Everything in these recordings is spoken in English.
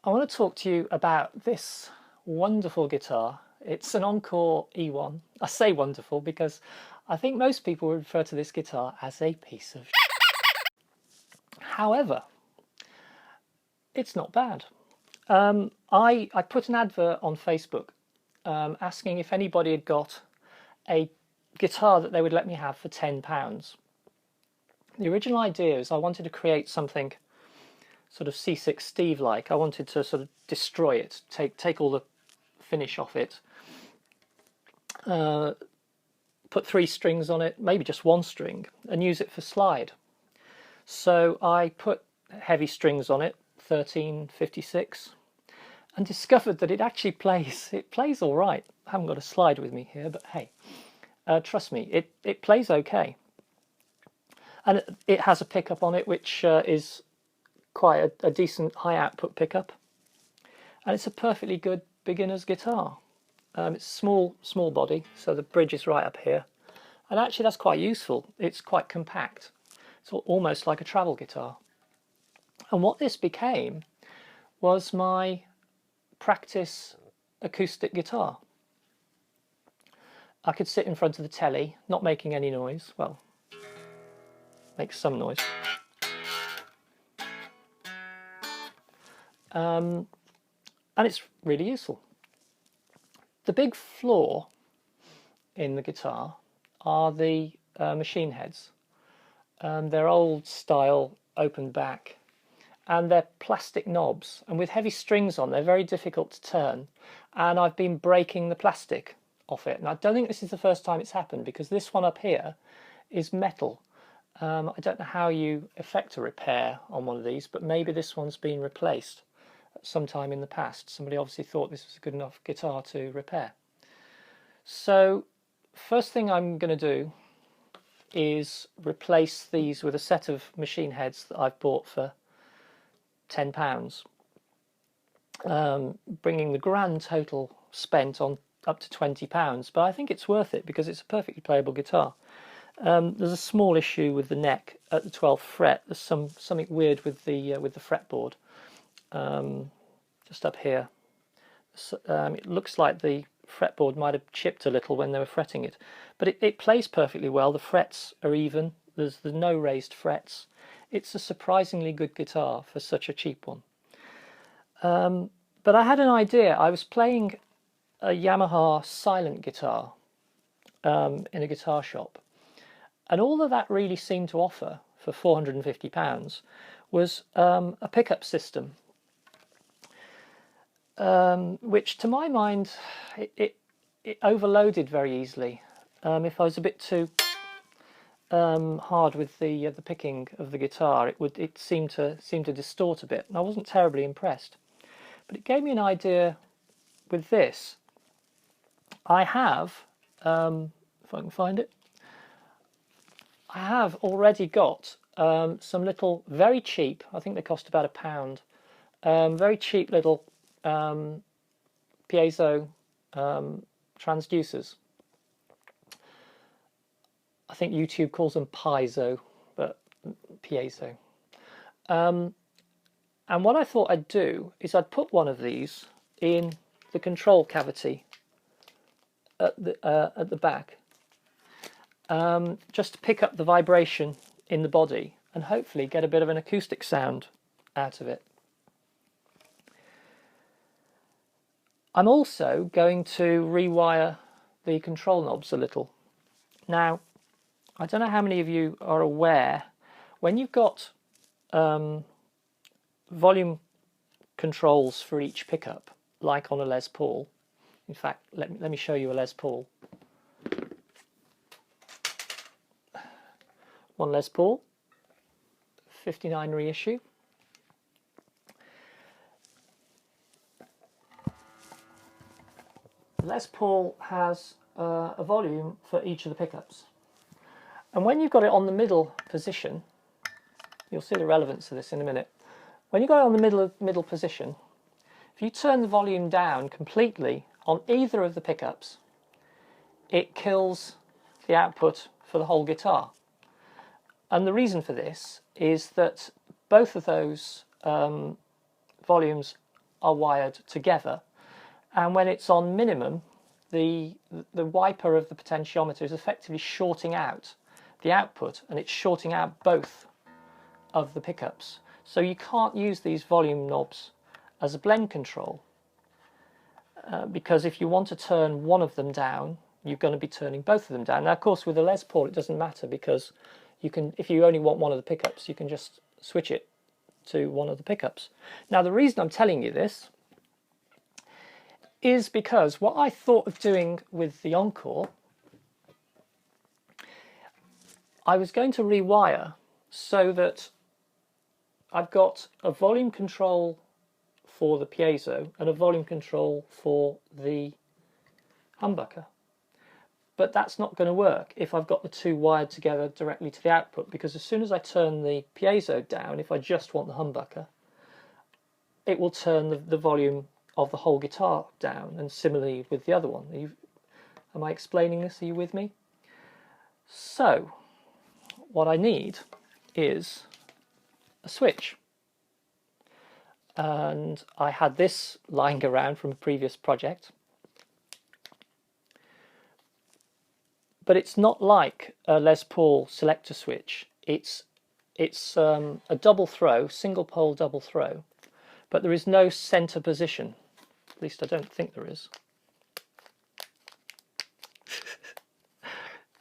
I want to talk to you about this wonderful guitar. It's an Encore E-1. I say wonderful because I think most people would refer to this guitar as a piece of However, it's not bad. I put an advert on Facebook asking if anybody had got a guitar that they would let me have for £10. The original idea is I wanted to create something sort of C6 Steve-like. I wanted to sort of destroy it, take all the finish off it, put 3 strings on it, maybe just 1 string, and use it for slide. So I put heavy strings on it, 1356, and discovered that it actually plays. It plays all right. I haven't got a slide with me here, but hey, trust me, it plays okay. And it has a pickup on it, which is quite a decent high output pickup, and it's a perfectly good beginner's guitar. It's small body, so the bridge is right up here, and actually that's quite useful. It's quite compact. It's almost like a travel guitar. And what this became was my practice acoustic guitar. I could sit in front of the telly, not making any noise. Well, makes some noise. And it's really useful. The big flaw in the guitar are the machine heads. They're old style, open back, and they're plastic knobs, and with heavy strings on they're very difficult to turn, and I've been breaking the plastic off it. And I don't think this is the first time it's happened, because this one up here is metal. I don't know how you effect a repair on one of these, but maybe this one's been replaced at some time in the past. Somebody obviously thought this was a good enough guitar to repair. So first thing I'm going to do is replace these with a set of machine heads that I've bought for £10, bringing the grand total spent on up to £20, but I think it's worth it because it's a perfectly playable guitar. There's a small issue with the neck at the 12th fret. There's something weird with the fretboard, just up here. It looks like the fretboard might have chipped a little when they were fretting it, but it plays perfectly well. The frets are even. There's no raised frets. It's a surprisingly good guitar for such a cheap one. But I had an idea. I was playing a Yamaha silent guitar in a guitar shop, and all that really seemed to offer for £450 was a pickup system, which to my mind it overloaded very easily. If I was a bit too hard with the picking of the guitar, it seemed to distort a bit, and I wasn't terribly impressed. But it gave me an idea with this. I have, if I can find it, I have already got some little, very cheap, I think they cost about £1, very cheap little piezo transducers. I think YouTube calls them piezo, but piezo. And what I thought I'd do is I'd put one of these in the control cavity at the back, just to pick up the vibration in the body and hopefully get a bit of an acoustic sound out of it. I'm also going to rewire the control knobs a little. Now, I don't know how many of you are aware, when you've got volume controls for each pickup, like on a Les Paul. In fact, let me show you a Les Paul. One Les Paul, 59 reissue. Les Paul has a volume for each of the pickups. And when you've got it on the middle position, you'll see the relevance of this in a minute. When you've got it on the middle position, if you turn the volume down completely on either of the pickups, it kills the output for the whole guitar. And the reason for this is that both of those volumes are wired together, and when it's on minimum, the wiper of the potentiometer is effectively shorting out the output, and it's shorting out both of the pickups. So you can't use these volume knobs as a blend control, because if you want to turn one of them down, you're going to be turning both of them down. Now, of course, with a Les Paul, it doesn't matter, because you can, if you only want one of the pickups, you can just switch it to one of the pickups. Now, the reason I'm telling you this is because what I thought of doing with the Encore, I was going to rewire so that I've got a volume control for the piezo and a volume control for the humbucker. But that's not going to work if I've got the two wired together directly to the output, because as soon as I turn the piezo down, if I just want the humbucker, it will turn the volume of the whole guitar down, and similarly with the other one. Am I explaining this? Are you with me? So what I need is a switch. And I had this lying around from a previous project. But it's not like a Les Paul selector switch. It's a double throw, single pole double throw, but there is no center position. At least I don't think there is.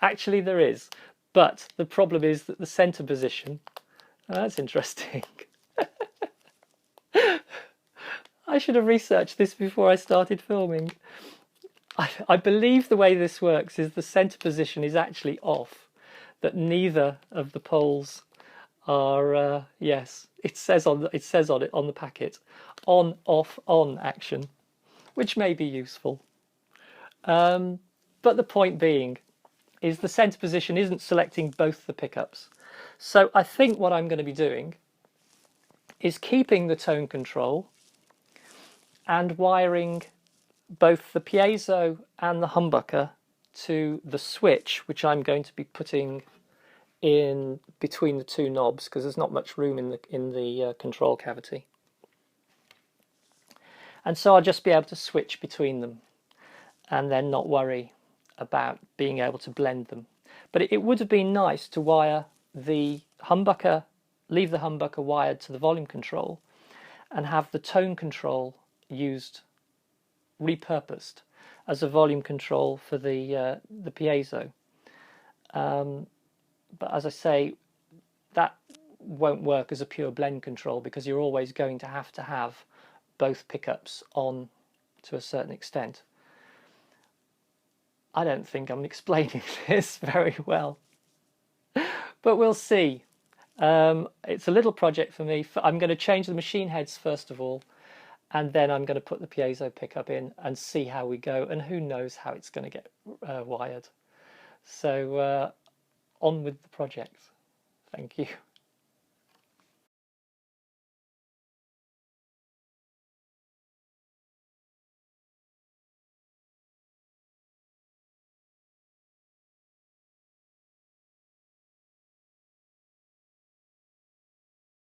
Actually there is, but the problem is that the center position, that's interesting. I should have researched this before I started filming. I believe the way this works is the center position is actually off, that neither of the poles are, yes, it says on it on the packet, on, off, on action, which may be useful. But the point being is the center position isn't selecting both the pickups. So I think what I'm going to be doing is keeping the tone control and wiring both the piezo and the humbucker to the switch, which I'm going to be putting in between the two knobs, because there's not much room in the control cavity. And so I'll just be able to switch between them and then not worry about being able to blend them. But it would have been nice to wire the humbucker, leave the humbucker wired to the volume control, and have the tone control used, repurposed as a volume control for the piezo. But as I say, that won't work as a pure blend control, because you're always going to have both pickups on to a certain extent. I don't think I'm explaining this very well, but we'll see. It's a little project for me. I'm going to change the machine heads first of all, and then I'm going to put the piezo pickup in and see how we go, and who knows how it's going to get wired. So on with the project. Thank you.